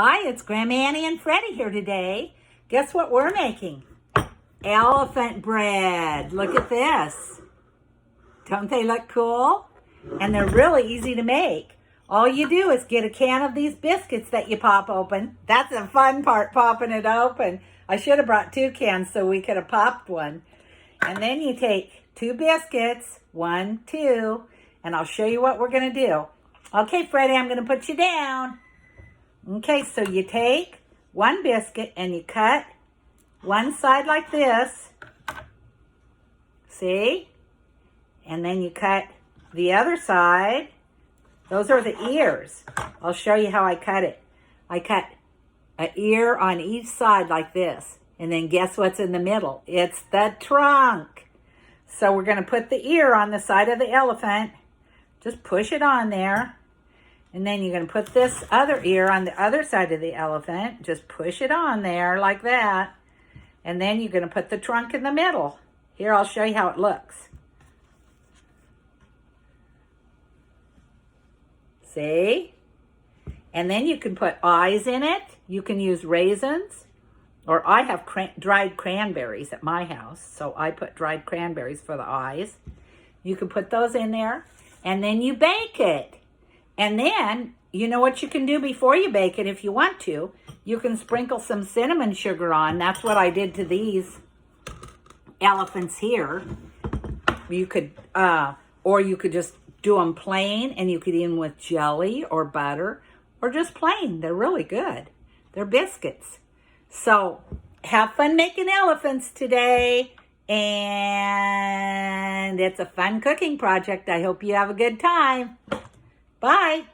Hi, it's Grandma Annie and Freddy here today. Guess what we're making? Elephant bread. Look at this. Don't they look cool? And they're really easy to make. All you do is get a can of these biscuits that you pop open. That's the fun part, popping it open. I should have brought 2 cans so we could have popped one. And then you take 2 biscuits, 1, 2, and I'll show you what we're going to do. Okay, Freddy, I'm going to put you down. Okay, so you take 1 biscuit and you cut one side like this. See? And then you cut the other side. Those are the ears. I'll show you how I cut it. I cut an ear on each side like this. And then guess what's in the middle? It's the trunk. So we're going to put the ear on the side of the elephant. Just push it on there. And then you're going to put this other ear on the other side of the elephant. Just push it on there like that. And then you're going to put the trunk in the middle. Here, I'll show you how it looks. See? And then you can put eyes in it. You can use raisins. Or I have dried cranberries at my house. So I put dried cranberries for the eyes. You can put those in there. And then you bake it. And then, you know what you can do before you bake it if you want to? You can sprinkle some cinnamon sugar on. That's what I did to these elephants here. You could, or you could just do them plain, and you could eat them with jelly or butter, or just plain. They're really good. They're biscuits. So, have fun making elephants today. And it's a fun cooking project. I hope you have a good time. Bye.